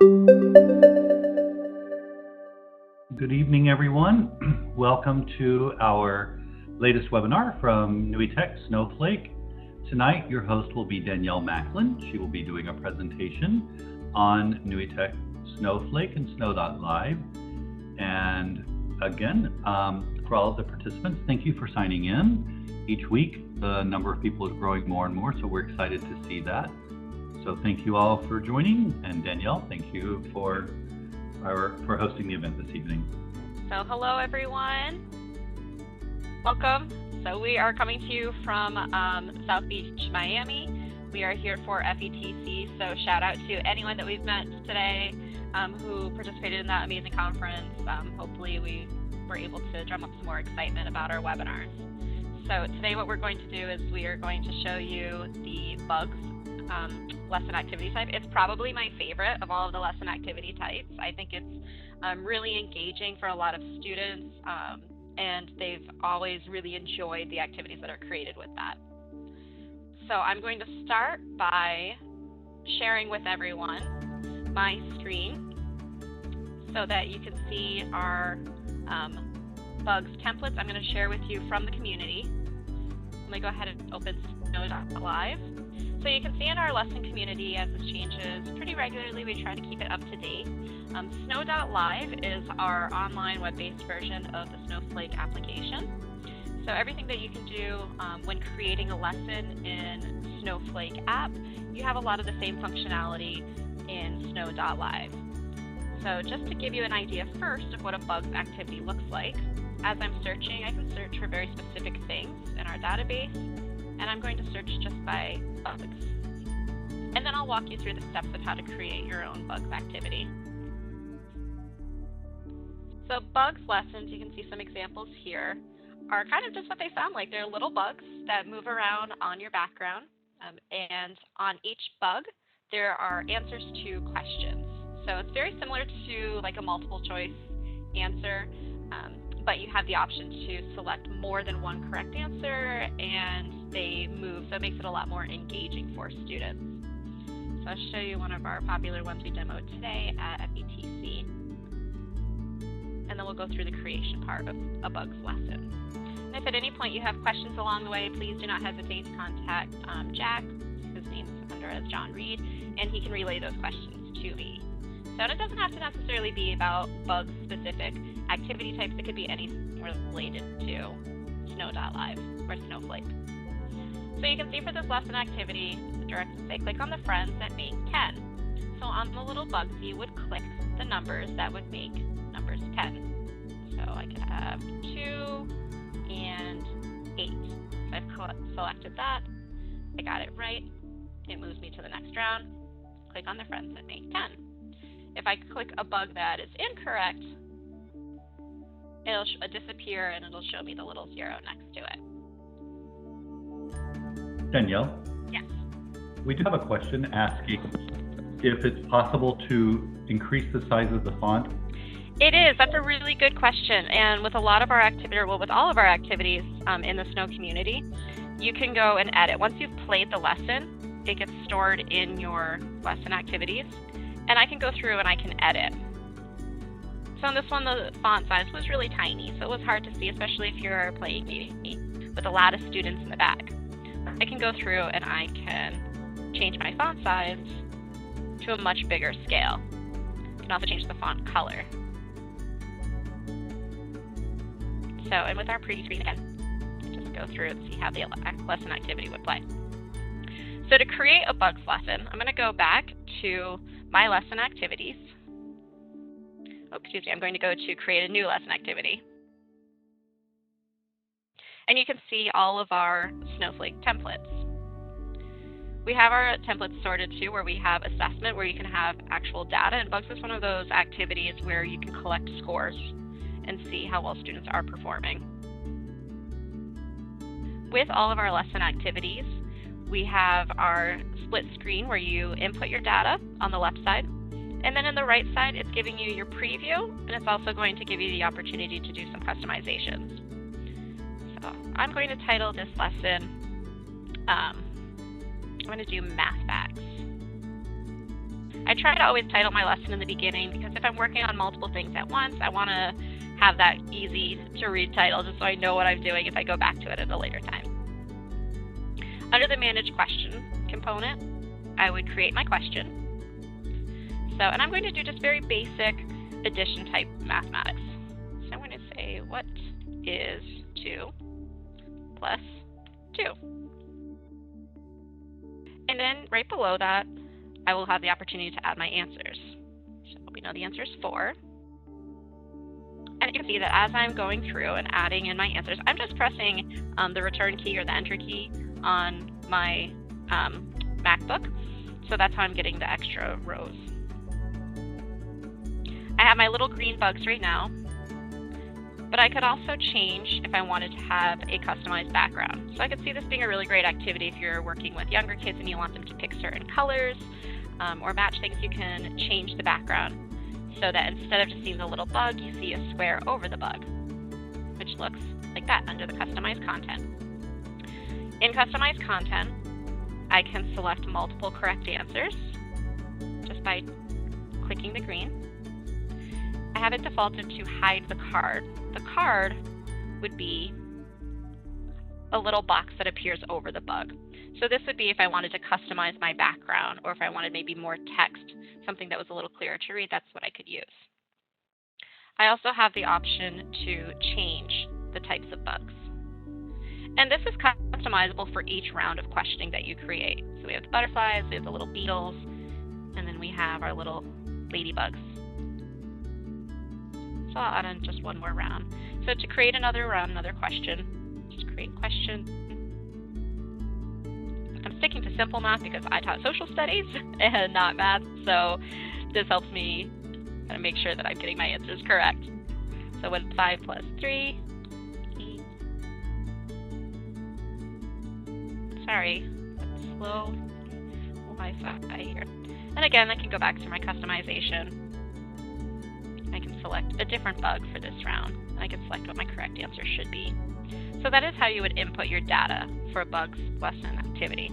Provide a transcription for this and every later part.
Good evening, everyone. Welcome to our latest webinar from NUITEQ Snowflake. Tonight, your host will be Danielle Macklin. She will be doing a presentation on NUITEQ Snowflake and Snow.live. And again, for all of the participants, thank you for signing in. Each week, the number of people is growing more and more, so we're excited to see that. So thank you all for joining, and Danielle, thank you for hosting the event this evening. So hello everyone, welcome. So we are coming to you from South Beach, Miami. We are here for FETC, so shout out to anyone that we've met today who participated in that amazing conference. Hopefully we were able to drum up some more excitement about our webinars. So today what we're going to do is we are going to show you the bugs lesson activity type. It's probably my favorite of all of the lesson activity types. I think it's really engaging for a lot of students, and they've always really enjoyed the activities that are created with that. So I'm going to start by sharing with everyone my screen so that you can see our bugs templates. I'm going to share with you from the community. Let me go ahead and open Snow.live. So you can see in our lesson community, as this changes pretty regularly, we try to keep it up to date. Snow.live is our online web-based version of the Snowflake application. So everything that you can do when creating a lesson in Snowflake app, you have a lot of the same functionality in Snow.live. So just to give you an idea first of what a bugs activity looks like, as I'm searching, I can search for very specific things in our database, and I'm going to search just by bugs. And then I'll walk you through the steps of how to create your own bugs activity. So bugs lessons, you can see some examples here, are kind of just what they sound like. They're little bugs that move around on your background. And on each bug, there are answers to questions. So it's very similar to like a multiple choice answer, but you have the option to select more than one correct answer, and they move, so it makes it a lot more engaging for students. So I'll show you one of our popular ones we demoed today at FETC. And then we'll go through the creation part of a bugs lesson. And if at any point you have questions along the way, please do not hesitate to contact Jack. His name's under as John Reed, and he can relay those questions to me. So it doesn't have to necessarily be about bug-specific activity types. It could be anything related to Snow.live or Snowflake. So you can see for this lesson activity, the directions say click on the friends that make 10. So on the little bugs, you would click the numbers that would make numbers 10. So I could have 2 and 8. So I've selected that. I got it right. It moves me to the next round. Click on the friends that make 10. If I click a bug that is incorrect, it'll disappear and it'll show me the little 0 next to it. Danielle? Yes. We do have a question asking if it's possible to increase the size of the font. It is. That's a really good question. And with a lot of our activity, well, with all of our activities in the Snow community, you can go and edit. Once you've played the lesson, it gets stored in your lesson activities. And I can go through and I can edit. So on this one, the font size was really tiny, so it was hard to see, especially if you're playing maybe with a lot of students in the back. I can go through and I can change my font size to a much bigger scale. I can also change the font color. So, and with our preview screen again, just go through and see how the lesson activity would play. So to create a bugs lesson, I'm going to go back to my lesson activities. Oh, excuse me, I'm going to go to create a new lesson activity. And you can see all of our Snowflake templates. We have our templates sorted too, where we have assessment, where you can have actual data, and bugs is one of those activities where you can collect scores and see how well students are performing. With all of our lesson activities, we have our split screen where you input your data on the left side, and then in the right side it's giving you your preview, and it's also going to give you the opportunity to do some customizations. So I'm going to title this lesson, I'm going to do math facts. I try to always title my lesson in the beginning because if I'm working on multiple things at once, I want to have that easy to read title just so I know what I'm doing if I go back to it at a later time. Under the Manage Question component, I would create my question. And I'm going to do just very basic addition type mathematics. So I'm going to say, what is 2 plus 2? And then right below that, I will have the opportunity to add my answers. So we know the answer is 4. And you can see that as I'm going through and adding in my answers, I'm just pressing the return key or the enter key on my MacBook. So that's how I'm getting the extra rows. I have my little green bugs right now, but I could also change if I wanted to have a customized background. So I could see this being a really great activity if you're working with younger kids and you want them to pick certain colors or match things. You can change the background so that instead of just seeing the little bug, you see a square over the bug, which looks like that under the customized content. In customized content, I can select multiple correct answers just by clicking the green. I have it defaulted to hide the card. The card would be a little box that appears over the bug. So this would be if I wanted to customize my background or if I wanted maybe more text, something that was a little clearer to read, that's what I could use. I also have the option to change the types of bugs. And this is customizable for each round of questioning that you create. So we have the butterflies, we have the little beetles, and then we have our little ladybugs. So I'll add in just one more round. So to create another round, another question, just create question. I'm sticking to simple math because I taught social studies and not math, so this helps me kind of make sure that I'm getting my answers correct. So with 5 plus 3, 8. Sorry, that's slow Wi-Fi here. And again, I can go back to my customization. I can select a different bug for this round. And I can select what my correct answer should be. So that is how you would input your data for a bugs lesson activity.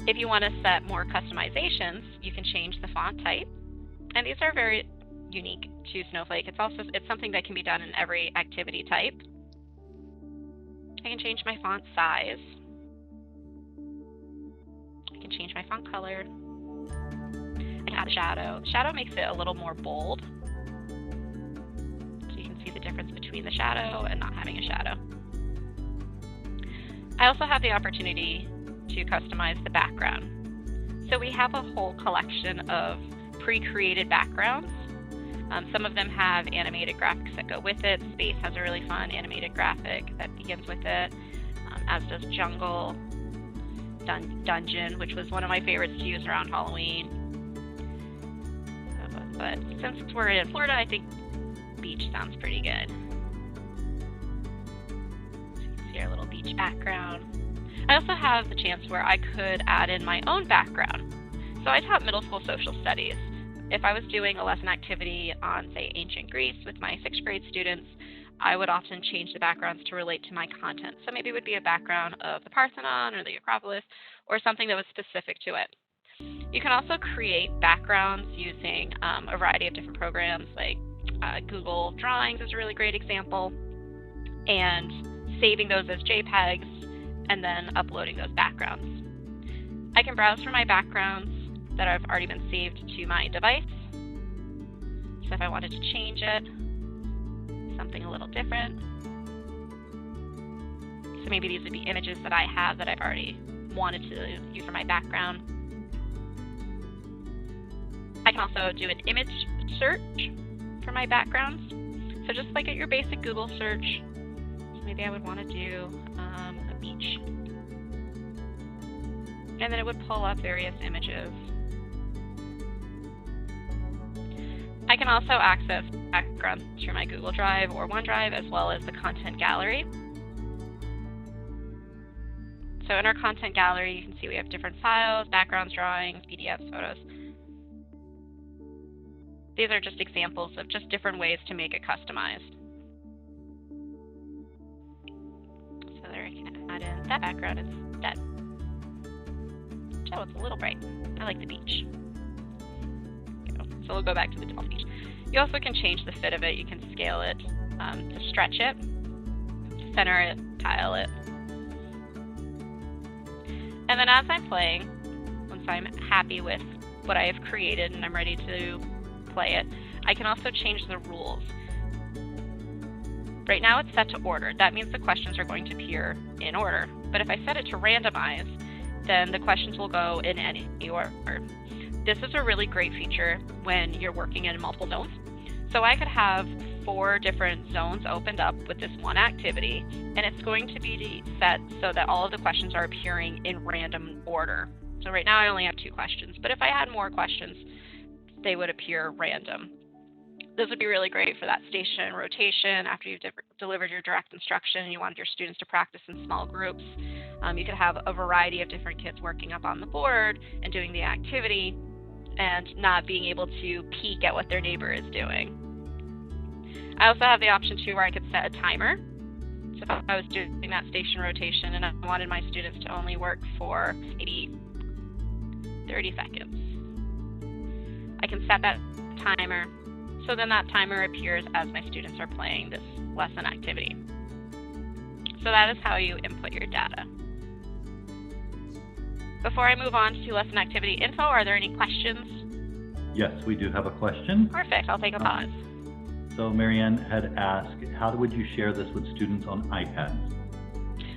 If you want to set more customizations, you can change the font type. And these are very unique to Snowflake. It's something that can be done in every activity type. I can change my font size. I can change my font color. I can add a shadow. Shadow makes it a little more bold. So you can see the difference between the shadow and not having a shadow. I also have the opportunity to customize the background. So we have a whole collection of pre-created backgrounds. Some of them have animated graphics that go with it. Space has a really fun animated graphic that begins with it, as does Jungle, Dungeon, which was one of my favorites to use around Halloween. But since we're in Florida, I think beach sounds pretty good. So you can see our little beach background. I also have the chance where I could add in my own background. So I taught middle school social studies. If I was doing a lesson activity on, say, ancient Greece with my 6th grade students, I would often change the backgrounds to relate to my content. So maybe it would be a background of the Parthenon or the Acropolis or something that was specific to it. You can also create backgrounds using a variety of different programs, like Google Drawings is a really great example, and saving those as JPEGs and then uploading those backgrounds. I can browse for my backgrounds that have already been saved to my device. So if I wanted to change it, something a little different. So maybe these would be images that I have that I've already wanted to use for my background. I can also do an image search for my backgrounds. So just like at your basic Google search, so maybe I would want to do a beach. And then it would pull up various images. I can also access backgrounds through my Google Drive or OneDrive, as well as the content gallery. So in our content gallery, you can see we have different files, backgrounds, drawings, PDFs, photos. These are just examples of just different ways to make it customized. So there I can add in that background instead. Oh, it's a little bright. I like the beach. So we'll go back to the default beach. You also can change the fit of it. You can scale it, to stretch it, center it, tile it. And then as I'm playing, once I'm happy with what I have created and I'm ready to play it, I can also change the rules. Right now it's set to order. That means the questions are going to appear in order. But if I set it to randomize, then the questions will go in any order. This is a really great feature when you're working in multiple zones. So I could have 4 different zones opened up with this one activity, and it's going to be set so that all of the questions are appearing in random order. So right now I only have 2 questions, but if I had more questions, they would appear random. This would be really great for that station rotation after you've delivered your direct instruction and you wanted your students to practice in small groups. You could have a variety of different kids working up on the board and doing the activity and not being able to peek at what their neighbor is doing. I also have the option too where I could set a timer. So if I was doing that station rotation and I wanted my students to only work for maybe 30 seconds, I can set that timer. So then that timer appears as my students are playing this lesson activity. So that is how you input your data. Before I move on to lesson activity info, are there any questions? Yes, we do have a question. Perfect, I'll take a pause. So Marianne had asked, how would you share this with students on iPads?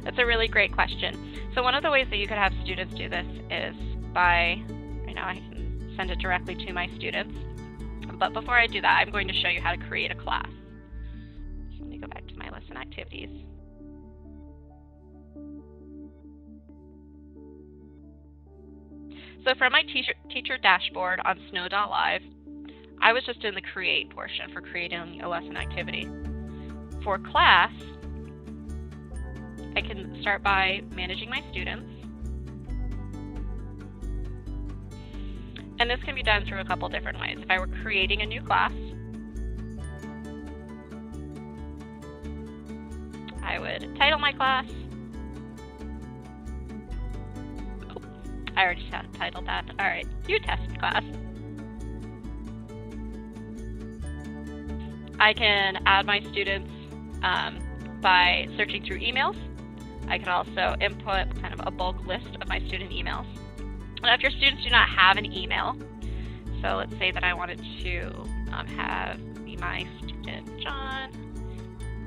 That's a really great question. So one of the ways that you could have students do this is by, right now I can send it directly to my students. But before I do that, I'm going to show you how to create a class. So let me go back to my lesson activities. So from my teacher dashboard on Snow.live, I was just in the create portion for creating a lesson activity. For class, I can start by managing my students. And this can be done through a couple different ways. If I were creating a new class, I would title my class. Oh, I already titled that. All right, new test class. I can add my students by searching through emails. I can also input kind of a bulk list of my student emails. Now, if your students do not have an email, so let's say that I wanted to have my student John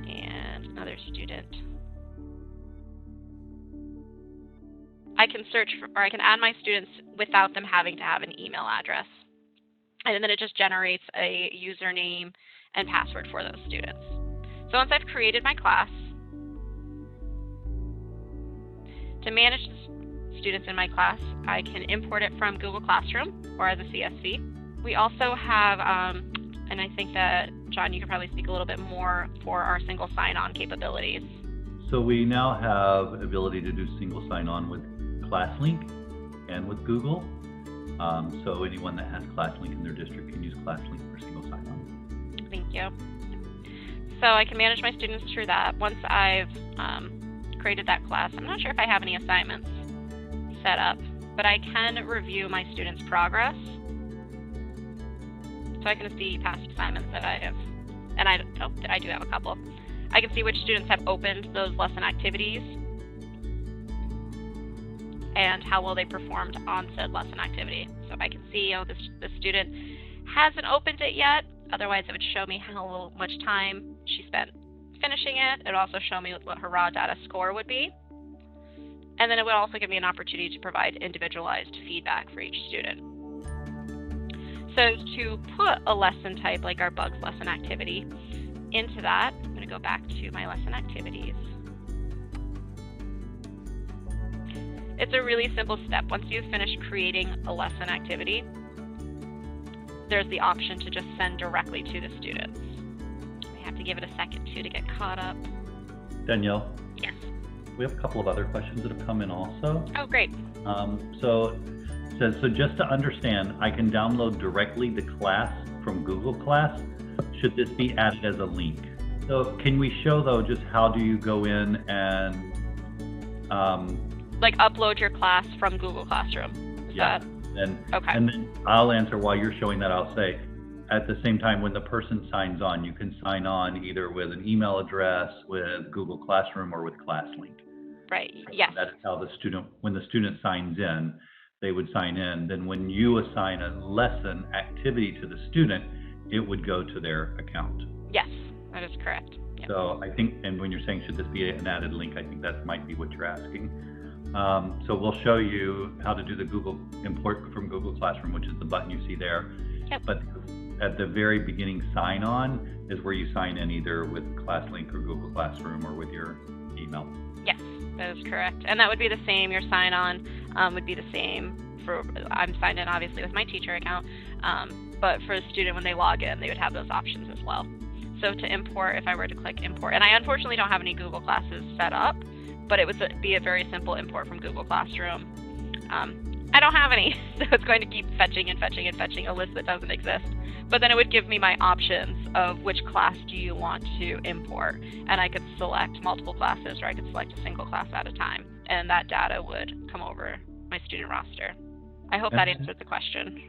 and another student, I can search for, or I can add my students without them having to have an email address. And then it just generates a username and password for those students. So once I've created my class, to manage students in my class, I can import it from Google Classroom or as a CSV. We also have, and I think that, John, you could probably speak a little bit more for our single sign-on capabilities. So we now have ability to do single sign-on with ClassLink and with Google. So anyone that has ClassLink in their district can use ClassLink for single sign-on. Thank you. So I can manage my students through that. Once I've created that class, I'm not sure if I have any assignments set up, but I can review my students' progress. So I can see past assignments that I have, and I do have a couple. I can see which students have opened those lesson activities and how well they performed on said lesson activity. So if I can see, the student hasn't opened it yet, otherwise it would show me how much time she spent finishing it. It would also show me what her raw data score would be. And then it would also give me an opportunity to provide individualized feedback for each student. So to put a lesson type like our bugs lesson activity into that, I'm going to go back to my lesson activities. It's a really simple step. Once you've finished creating a lesson activity, there's the option to just send directly to the students. I have to give it a second too to get caught up. Danielle? Yes. We have a couple of other questions that have come in also. Oh, great. So it says, so just to understand, I can download directly the class from Google Class. Should this be added as a link? So can we show though, just how do you go in and like upload your class from Google Classroom? Yeah. Okay. And then I'll answer while you're showing that. I'll say, at the same time, when the person signs on, you can sign on either with an email address, with Google Classroom, or with ClassLink. Right. Yes. That's how when the student signs in, they would sign in. Then when you assign a lesson activity to the student, it would go to their account. Yes, that is correct. Yep. So I think, and when you're saying, should this be an added link, I think that might be what you're asking. So we'll show you how to do the Google import from Google Classroom, which is the button you see there. Yep. But at the very beginning sign on is where you sign in either with ClassLink or Google Classroom or with your email. Yes, that is correct. And that would be the same, your sign on would be the same for, I'm signed in obviously with my teacher account, but for the student when they log in, they would have those options as well. So to import, if I were to click import, and I unfortunately don't have any Google classes set up, but it would be a very simple import from Google Classroom. I don't have any, so it's going to keep fetching and fetching and fetching a list that doesn't exist. But then it would give me my options of which class do you want to import. And I could select multiple classes, or I could select a single class at a time. And that data would come over my student roster. I hope that answered the question.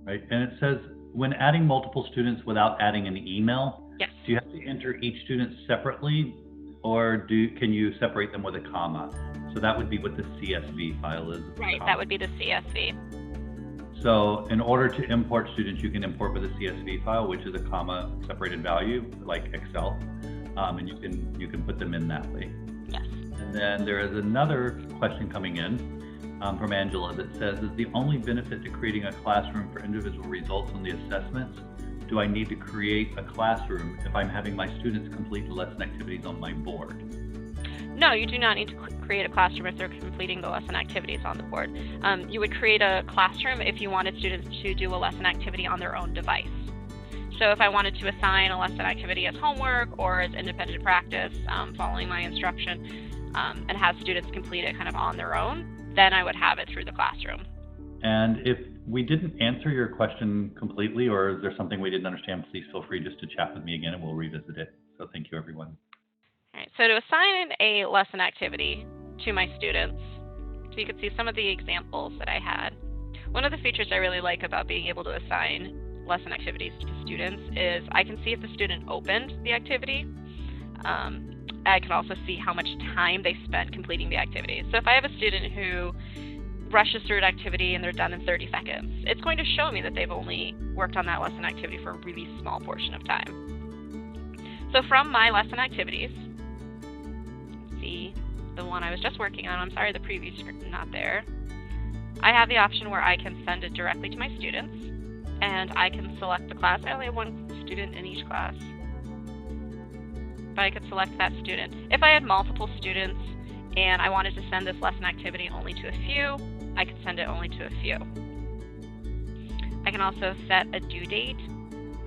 Right, and it says, when adding multiple students without adding an email, yes. Do you have to enter each student separately, or can you separate them with a comma? So that would be what the CSV file is. Right, that would be the CSV. So in order to import students, you can import with a CSV file, which is a comma separated value, like Excel, and you can put them in that way. Yes. And then there is another question coming in from Angela that says, is the only benefit to creating a classroom for individual results on the assessments? Do I need to create a classroom if I'm having my students complete the lesson activities on my board? No, you do not need to create a classroom if they're completing the lesson activities on the board. You would create a classroom if you wanted students to do a lesson activity on their own device. So if I wanted to assign a lesson activity as homework or as independent practice, following my instruction, and have students complete it kind of on their own, then I would have it through the classroom. And if we didn't answer your question completely, or is there something we didn't understand, please feel free just to chat with me again and we'll revisit it. So thank you, everyone. All right, so to assign a lesson activity to my students, so you can see some of the examples that I had. One of the features I really like about being able to assign lesson activities to students is I can see if the student opened the activity. I can also see how much time they spent completing the activity. So if I have a student who rushes through an activity and they're done in 30 seconds, it's going to show me that they've only worked on that lesson activity for a really small portion of time. So from my lesson activities, see the one I was just working on, I'm sorry the preview screen not there, I have the option where I can send it directly to my students, and I can select the class. I only have one student in each class, but I could select that student. If I had multiple students and I wanted to send this lesson activity only to a few, I could send it only to a few. I can also set a due date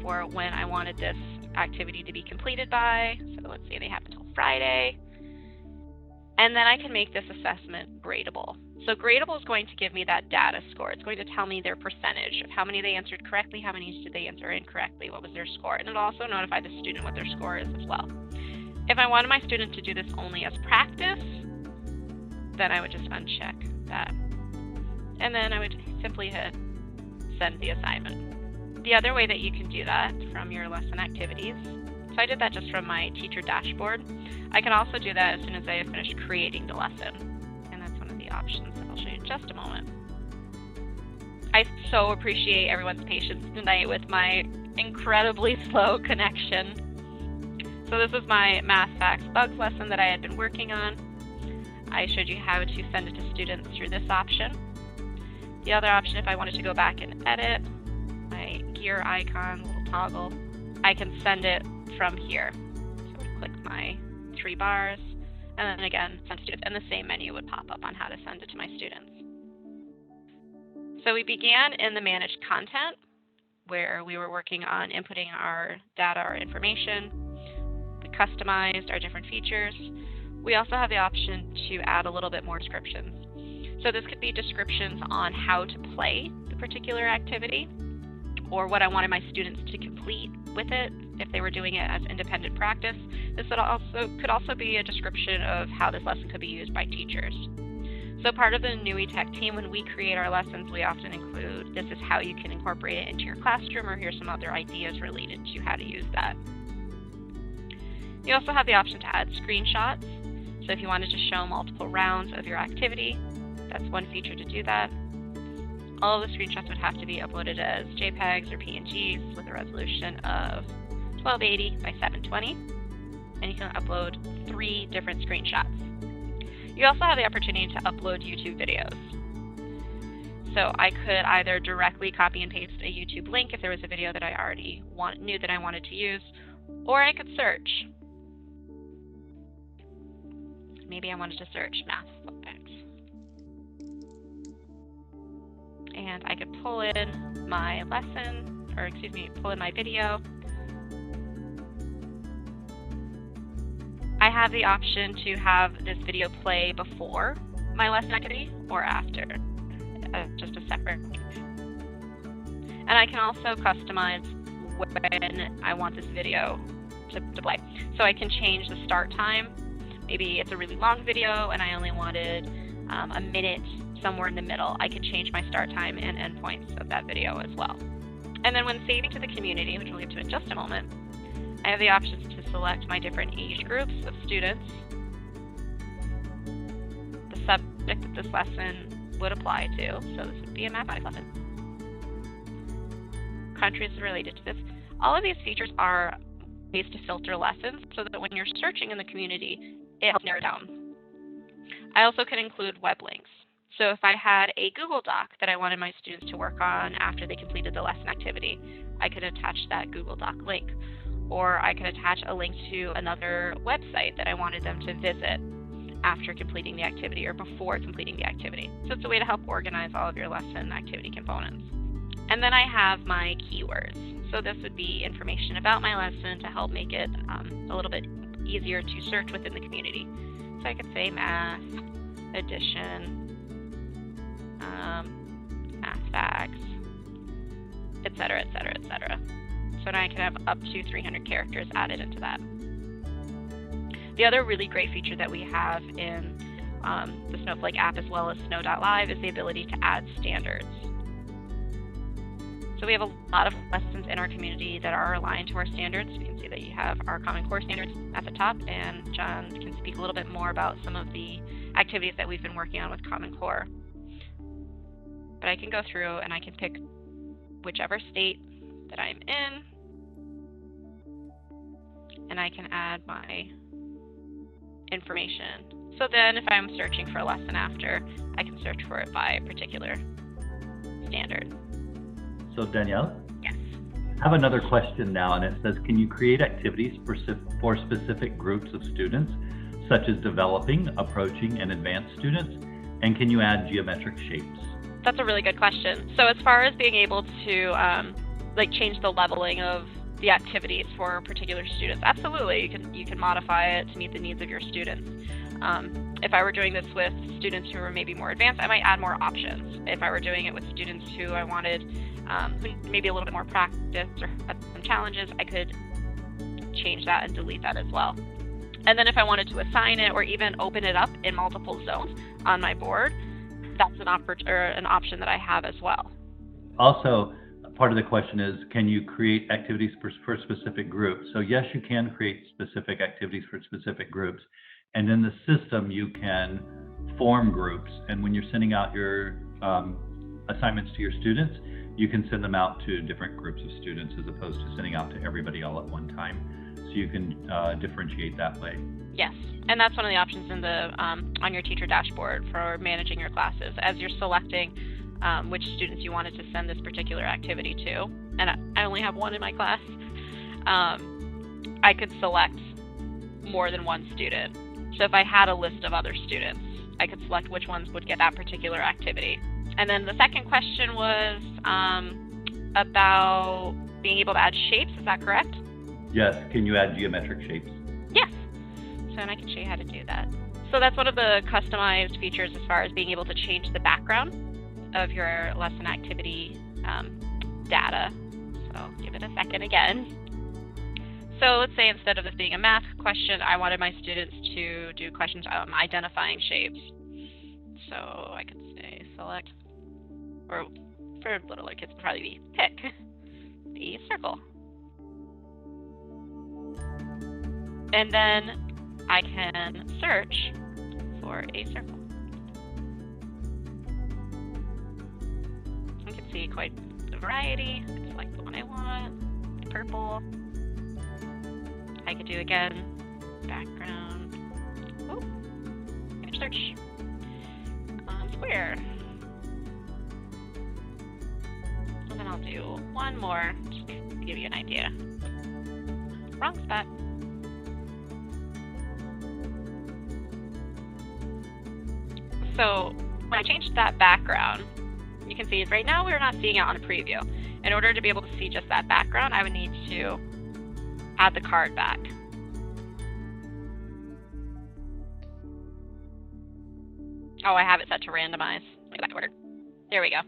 for when I wanted this activity to be completed by. So let's say they have until Friday. And then I can make this assessment gradable. So gradable is going to give me that data score. It's going to tell me their percentage of how many they answered correctly, how many did they answer incorrectly, what was their score, and it'll also notify the student what their score is as well. If I wanted my student to do this only as practice, then I would just uncheck that. And then I would simply hit send the assignment. The other way that you can do that from your lesson activities, so I did that just from my teacher dashboard. I can also do that as soon as I have finished creating the lesson. And that's one of the options that I'll show you in just a moment. I so appreciate everyone's patience tonight with my incredibly slow connection. So this is my math, facts, bugs lesson that I had been working on. I showed you how to send it to students through this option. The other option, if I wanted to go back and edit my gear icon, little toggle, I can send it from here. So I click my 3 bars, and then again, send to students, and the same menu would pop up on how to send it to my students. So we began in the managed content, where we were working on inputting our data, our information. We customized our different features. We also have the option to add a little bit more descriptions. So this could be descriptions on how to play the particular activity, or what I wanted my students to complete with it if they were doing it as independent practice. This could also be a description of how this lesson could be used by teachers. So part of the NUITEQ team, when we create our lessons, we often include, this is how you can incorporate it into your classroom, or here's some other ideas related to how to use that. You also have the option to add screenshots. So if you wanted to show multiple rounds of your activity, that's one feature to do that. All of the screenshots would have to be uploaded as JPEGs or PNGs with a resolution of 1280 by 720. And you can upload 3 different screenshots. You also have the opportunity to upload YouTube videos. So I could either directly copy and paste a YouTube link if there was a video that I already knew that I wanted to use, or I could search. Maybe I wanted to search math subjects. And I could pull in my lesson, or excuse me, pull in my video. I have the option to have this video play before my lesson activity or after, just a separate link. And I can also customize when I want this video to play. So I can change the start time. Maybe it's a really long video and I only wanted a minute somewhere in the middle. I can change my start time and end points of that video as well. And then when saving to the community, which we'll get to in just a moment, I have the options to select my different age groups of students, the subject that this lesson would apply to, so this would be a mathematics lesson, countries related to this. All of these features are ways to filter lessons so that when you're searching in the community, it helps narrow down. I also can include web links. So if I had a Google Doc that I wanted my students to work on after they completed the lesson activity, I could attach that Google Doc link. Or I could attach a link to another website that I wanted them to visit after completing the activity or before completing the activity. So it's a way to help organize all of your lesson activity components. And then I have my keywords. So this would be information about my lesson to help make it a little bit easier to search within the community. So I could say math, addition, math facts, etc., etc., etc. So now I can have up to 300 characters added into that. The other really great feature that we have in the Snowflake app as well as Snow.live is the ability to add standards. So we have a lot of lessons in our community that are aligned to our standards. You can see that you have our Common Core standards at the top, and John can speak a little bit more about some of the activities that we've been working on with Common Core. But I can go through and I can pick whichever state that I'm in, and I can add my information. So then if I'm searching for a lesson after, I can search for it by a particular standard. So Danielle? Yes. I have another question now, and it says, can you create activities for specific groups of students, such as developing, approaching, and advanced students? And can you add geometric shapes? That's a really good question. So as far as being able to change the leveling of the activities for particular students, absolutely, you can modify it to meet the needs of your students. If I were doing this with students who are maybe more advanced, I might add more options. If I were doing it with students who I wanted maybe a little bit more practice or had some challenges, I could change that and delete that as well. And then if I wanted to assign it or even open it up in multiple zones on my board, that's an option that I have as well. Also, part of the question is, can you create activities for specific groups? So yes, you can create specific activities for specific groups. And in the system, you can form groups. And when you're sending out your assignments to your students, you can send them out to different groups of students as opposed to sending out to everybody all at one time. So you can differentiate that way. Yes, and that's one of the options in the on your teacher dashboard for managing your classes. As you're selecting which students you wanted to send this particular activity to, and I only have one in my class, I could select more than one student. So if I had a list of other students, I could select which ones would get that particular activity. And then the second question was about being able to add shapes, is that correct? Yes, can you add geometric shapes? Yes, so and I can show you how to do that. So that's one of the customized features as far as being able to change the background of your lesson activity data. So I'll give it a second again. So let's say instead of this being a math question, I wanted my students to do questions identifying shapes. So I could say select, or for littler kids, it'd probably be pick the circle. And then I can search for a circle. You can see quite a variety. I can select the one I want, purple. I could do again, background. Oh, image search. Square. And then I'll do one more just to give you an idea. Wrong spot. So when I changed that background, you can see right now we're not seeing it on a preview. In order to be able to see just that background, I would need to add the card back. Oh, I have it set to randomize. Look at that order. There we go.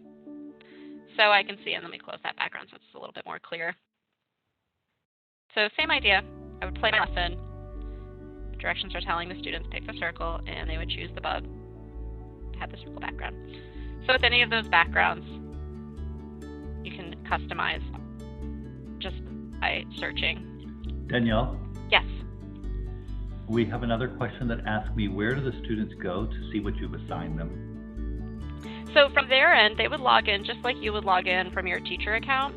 So I can see, and let me close that background so it's a little bit more clear. So same idea. I would play my lesson. The directions are telling the students pick the circle, and they would choose the bug. Have the circle background. So with any of those backgrounds, you can customize just by searching. Danielle? Yes. We have another question that asks me, where do the students go to see what you've assigned them? So from their end, they would log in just like you would log in from your teacher account.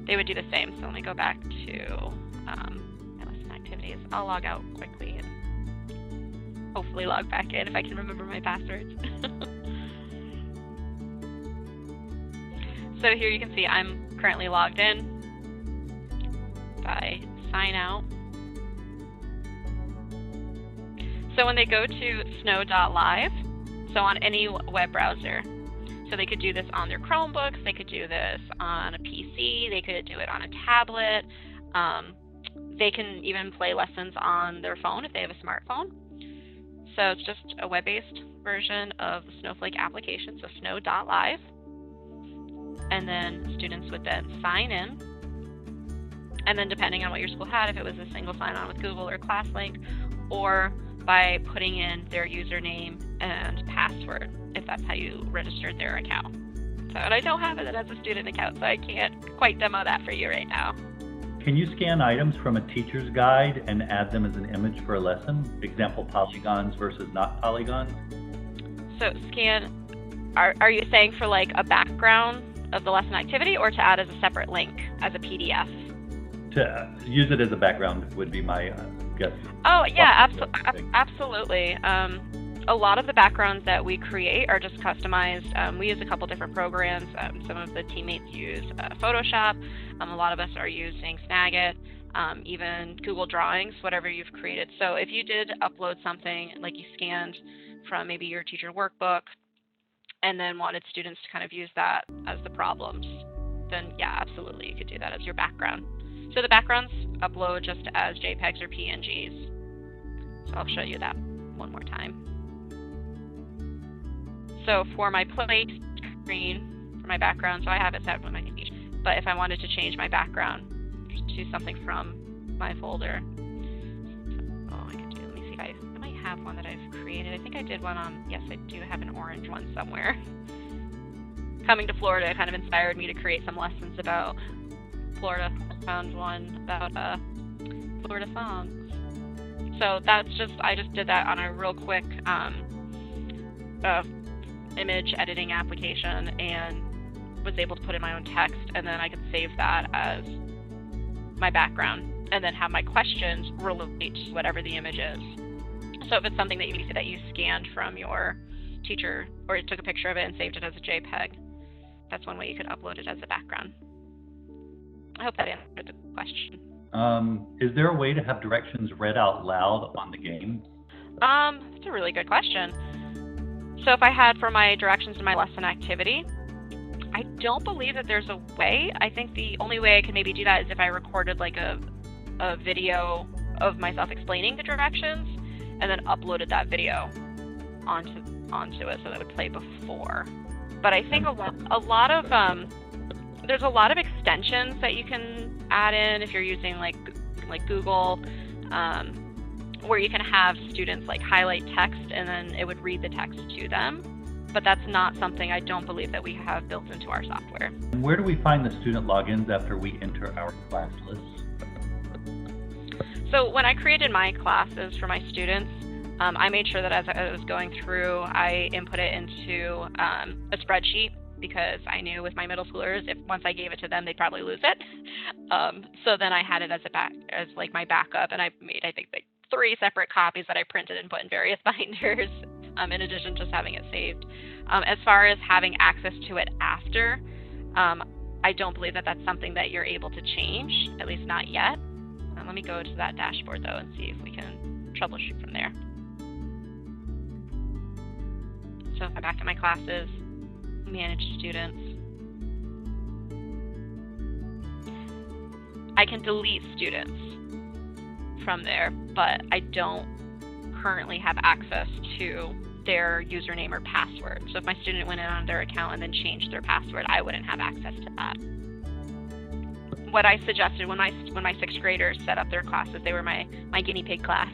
They would do the same. So let me go back to my lesson activities. I'll log out quickly and hopefully log back in if I can remember my passwords. So here you can see I'm currently logged in. If I sign out. So when they go to snow.live, so on any web browser, so they could do this on their Chromebooks, they could do this on a PC, they could do it on a tablet, they can even play lessons on their phone if they have a smartphone. So it's just a web-based version of the Snowflake application, so snow.live. And then students would then sign in. And then depending on what your school had, if it was a single sign-on with Google or ClassLink, or by putting in their username and password, if that's how you registered their account. So, and I don't have it as a student account, so I can't quite demo that for you right now. Can you scan items from a teacher's guide and add them as an image for a lesson? Example, polygons versus not polygons? So scan, are you saying for like a background of the lesson activity, or to add as a separate link, as a PDF? To use it as a background would be my guess. Oh yeah, absolutely. A lot of the backgrounds that we create are just customized. We use a couple different programs. Some of the teammates use Photoshop. A lot of us are using Snagit, even Google Drawings, whatever you've created. So if you did upload something like you scanned from maybe your teacher workbook and then wanted students to kind of use that as the problems, then yeah, absolutely, you could do that as your background. So the backgrounds upload just as JPEGs or PNGs. So I'll show you that one more time. So for my play screen, for my background, so I have it set with my page. But if I wanted to change my background to something from my folder, oh, I could do, let me see if I might have one that I've created. I think I did one on, yes, I do have an orange one somewhere. Coming to Florida kind of inspired me to create some lessons about Florida. I found one about Florida songs. So that's just, I just did that on a real quick image editing application and was able to put in my own text, and then I could save that as my background and then have my questions relate to whatever the image is. So if it's something that you scanned from your teacher, or you took a picture of it and saved it as a JPEG, that's one way you could upload it as a background. I hope that answered the question. Is there a way to have directions read out loud on the game? That's a really good question. So if I had for my directions in my lesson activity, I don't believe that there's a way. I think the only way I can maybe do that is if I recorded like a video of myself explaining the directions and then uploaded that video onto it so that it would play before. But I think a lot of there's a lot of extensions that you can add in if you're using like Google. where you can have students like highlight text and then it would read the text to them. But that's not something I don't believe that we have built into our software. And where do we find the student logins after we enter our class list? So when I created my classes for my students, I made sure that as I was going through, I input it into a spreadsheet, because I knew with my middle schoolers, if once I gave it to them, they'd probably lose it. So then I had it as like my backup, and I made, I think, like 3 separate copies that I printed and put in various binders, in addition to just having it saved. As far as having access to it after, I don't believe that that's something that you're able to change, at least not yet. Let me go to that dashboard though and see if we can troubleshoot from there. So if I'm back in my classes, manage students, I can delete students from there, but I don't currently have access to their username or password. So if my student went in on their account and then changed their password, I wouldn't have access to that. What I suggested when my 6th graders set up their classes, they were my guinea pig class.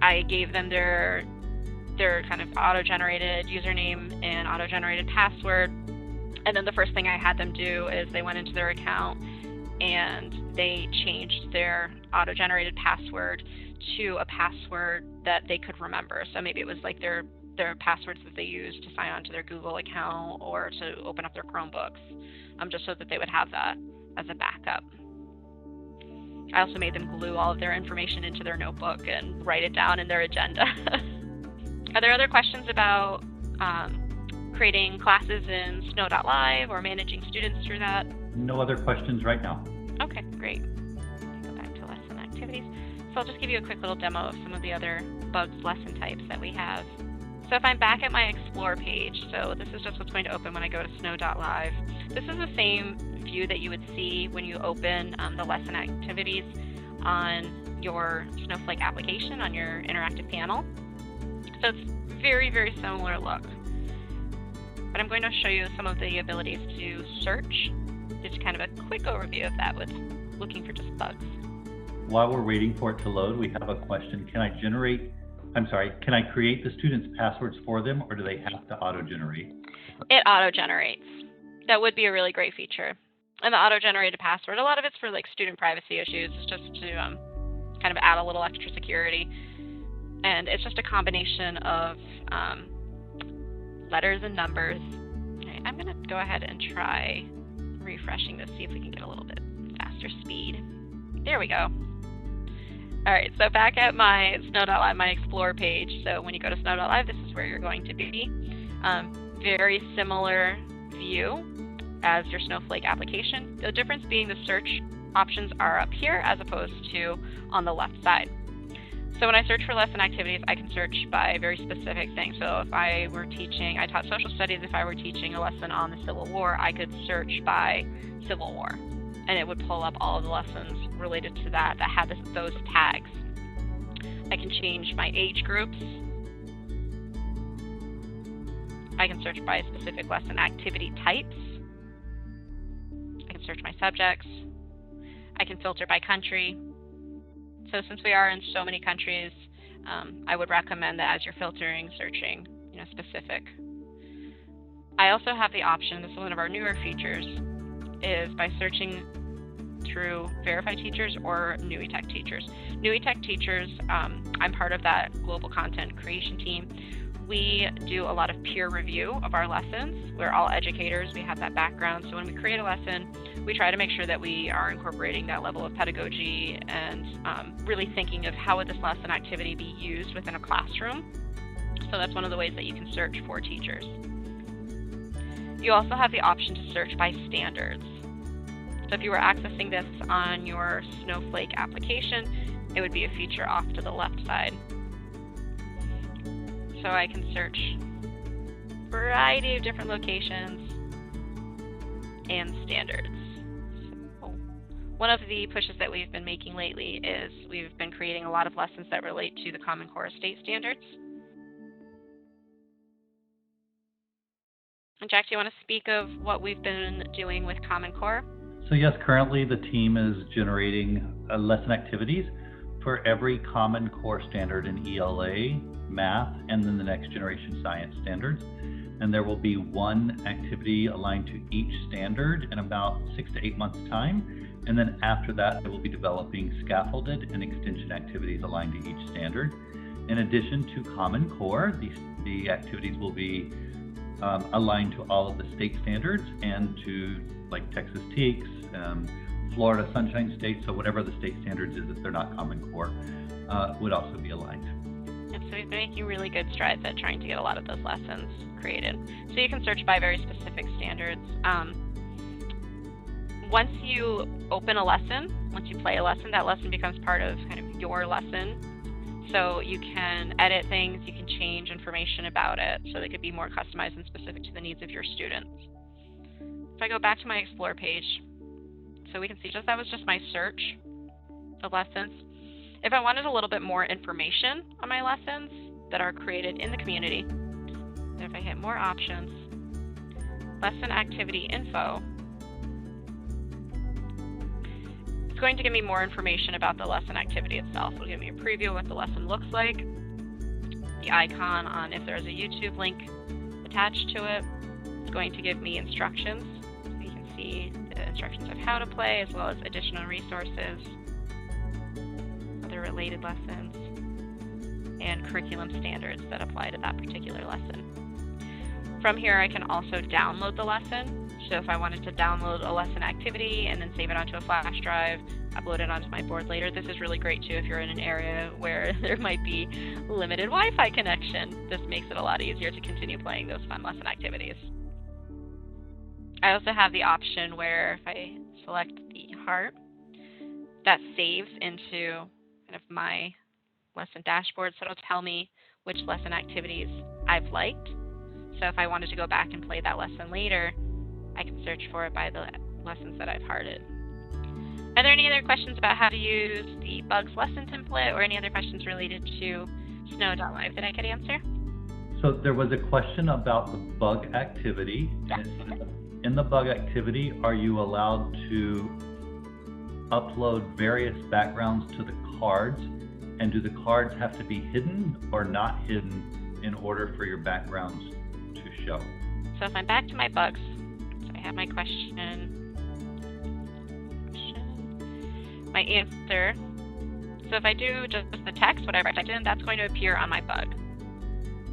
I gave them their kind of auto-generated username and auto-generated password, and then the first thing I had them do is they went into their account and they changed their auto-generated password to a password that they could remember. So maybe it was like their passwords that they used to sign on to their Google account or to open up their Chromebooks, just so that they would have that as a backup. I also made them glue all of their information into their notebook and write it down in their agenda. Are there other questions about creating classes in Snow.Live or managing students through that? No other questions right now. Okay, great. Go back to lesson activities. So I'll just give you a quick little demo of some of the other bugs lesson types that we have. So if I'm back at my Explore page, so this is just what's going to open when I go to Snow.Live. This is the same view that you would see when you open the lesson activities on your Snowflake application, on your interactive panel. So it's very, very similar look. But I'm going to show you some of the abilities to search. Just kind of a quick overview of that with looking for just bugs. While we're waiting for it to load, we have a question. Can I create the students' passwords for them, or do they have to auto-generate? It auto-generates. That would be a really great feature. And the auto-generated password, a lot of it's for like student privacy issues, just to kind of add a little extra security. And it's just a combination of letters and numbers. Okay, I'm going to go ahead and try refreshing this, see if we can get a little bit faster speed. There we go. All right, so back at my Snow.Live, my Explore page. So when you go to Snow.Live, this is where you're going to be. Very similar view as your Snowflake application. The difference being the search options are up here as opposed to on the left side. So when I search for lesson activities, I can search by very specific things. So if I were teaching, I taught social studies, if I were teaching a lesson on the Civil War, I could search by Civil War, and it would pull up all of the lessons related to that had those tags. I can change my age groups. I can search by specific lesson activity types. I can search my subjects. I can filter by country. So since we are in so many countries, I would recommend that as you're filtering, searching, specific. I also have the option, this is one of our newer features, is by searching through verified teachers or NUITEQ teachers. NUITEQ teachers, I'm part of that global content creation team. We do a lot of peer review of our lessons. We're all educators, we have that background, so when we create a lesson, we try to make sure that we are incorporating that level of pedagogy and really thinking of how would this lesson activity be used within a classroom. So that's one of the ways that you can search for teachers. You also have the option to search by standards. So if you were accessing this on your Snowflake application, it would be a feature off to the left side. So I can search a variety of different locations and standards. So one of the pushes that we've been making lately is we've been creating a lot of lessons that relate to the Common Core state standards. And Jack, do you want to speak of what we've been doing with Common Core? So yes, currently the team is generating lesson activities for every Common Core standard in ELA, math, and then the next generation science standards. And there will be one activity aligned to each standard in about 6 to 8 months' time. And then after that, they will be developing scaffolded and extension activities aligned to each standard. In addition to Common Core, the activities will be aligned to all of the state standards and to like Texas TEKS, Florida Sunshine State, so whatever the state standards is, if they're not Common Core, would also be aligned. And so we've been making really good strides at trying to get a lot of those lessons created. So you can search by very specific standards. Once you open a lesson, once you play a lesson, that lesson becomes part of kind of your lesson. So you can edit things, you can change information about it, so they could be more customized and specific to the needs of your students. If I go back to my Explore page, so we can see that was just my search of lessons. If I wanted a little bit more information on my lessons that are created in the community, then if I hit more options, lesson activity info, it's going to give me more information about the lesson activity itself. It'll give me a preview of what the lesson looks like, the icon on if there's a YouTube link attached to it. It's going to give me instructions. So you can see the instructions of how to play, as well as additional resources, other related lessons, and curriculum standards that apply to that particular lesson. From here, I can also download the lesson. So if I wanted to download a lesson activity and then save it onto a flash drive, upload it onto my board later, this is really great too if you're in an area where there might be limited Wi-Fi connection. This makes it a lot easier to continue playing those fun lesson activities. I also have the option where if I select the heart, that saves into kind of my lesson dashboard, so it'll tell me which lesson activities I've liked. So if I wanted to go back and play that lesson later, I can search for it by the lessons that I've hearted. Are there any other questions about how to use the Bugs lesson template or any other questions related to Snow.live that I could answer? So there was a question about the bug activity. Yes. In the bug activity, are you allowed to upload various backgrounds to the cards? And do the cards have to be hidden or not hidden in order for your backgrounds to show? So if I'm back to my bugs, so I have my question, my answer. So if I do just the text, whatever I typed in, that's going to appear on my bug.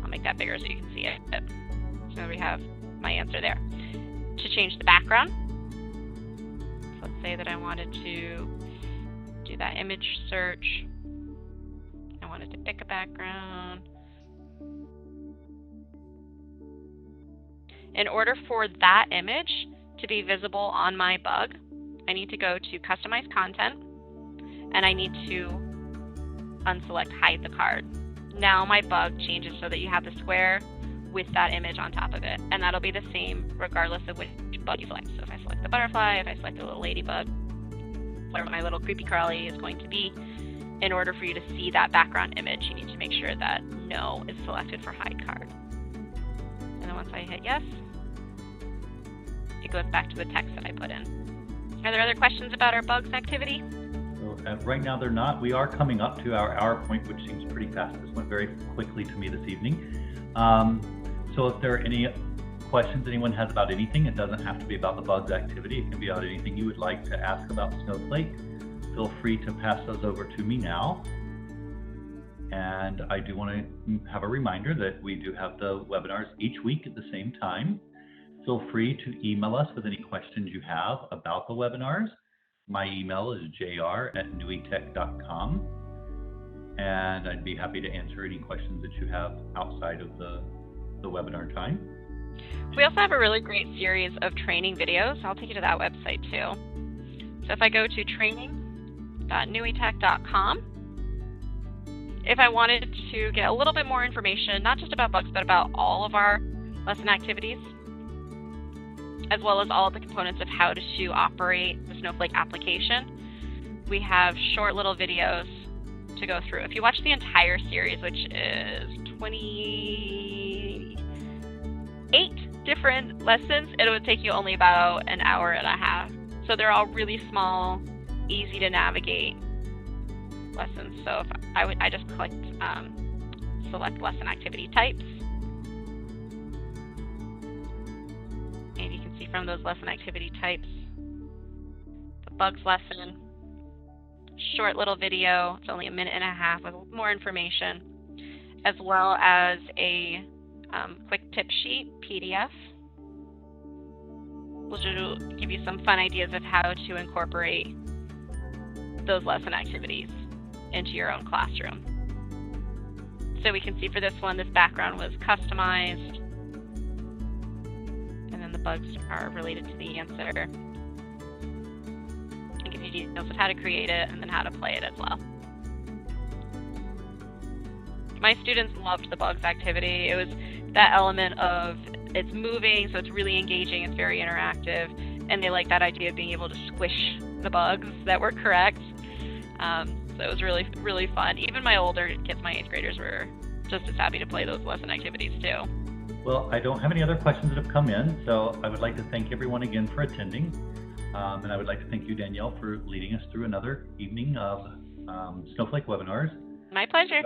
I'll make that bigger so you can see it. So we have my answer there. To change the background, so let's say that I wanted to do that image search. I wanted to pick a background. In order for that image to be visible on my bug, I need to go to Customize Content, and I need to unselect Hide the Card. Now my bug changes so that you have the square with that image on top of it, and that'll be the same regardless of which bug you select. So if I select the butterfly, if I select the little ladybug, whatever my little creepy crawly is going to be, in order for you to see that background image, you need to make sure that No is selected for Hide Card. And then once I hit Yes, it goes back to the text that I put in. Are there other questions about our bugs activity? So, right now they're not. We are coming up to our hour point, which seems pretty fast. This went very quickly to me this evening. So if there are any questions anyone has about anything, it doesn't have to be about the bugs activity. It can be about anything you would like to ask about Snowflake. Feel free to pass those over to me now. And I do want to have a reminder that we do have the webinars each week at the same time. Feel free to email us with any questions you have about the webinars. My email is jr@nuitec.com. And I'd be happy to answer any questions that you have outside of the webinar time. We also have a really great series of training videos. I'll take you to that website too. So if I go to training.nuitec.com, if I wanted to get a little bit more information, not just about bugs, but about all of our lesson activities, as well as all of the components of how to operate the Snowflake application, we have short little videos to go through. If you watch the entire series, which is 28 different lessons, it would take you only about an hour and a half. So they're all really small, easy to navigate lessons. So if I just clicked select lesson activity types. And you can see from those lesson activity types, the bugs lesson, short little video, it's only 1.5 minutes with more information, as well as a quick tip sheet PDF, which will give you some fun ideas of how to incorporate those lesson activities into your own classroom. So we can see for this one, this background was customized, and then the bugs are related to the answer. It gives you details of how to create it and then how to play it as well. My students loved the bugs activity. It was that element of it's moving, so it's really engaging, it's very interactive, and they like that idea of being able to squish the bugs that were correct. So it was really, really fun. Even my older kids, my 8th graders, were just as happy to play those lesson activities too. Well, I don't have any other questions that have come in, so I would like to thank everyone again for attending. And I would like to thank you, Danielle, for leading us through another evening of Snowflake webinars. My pleasure.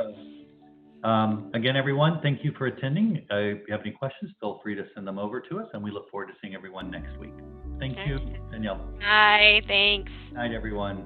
Again, everyone, thank you for attending. If you have any questions, feel free to send them over to us, and we look forward to seeing everyone next week. Thank you, Danielle. Bye, thanks. Night, everyone.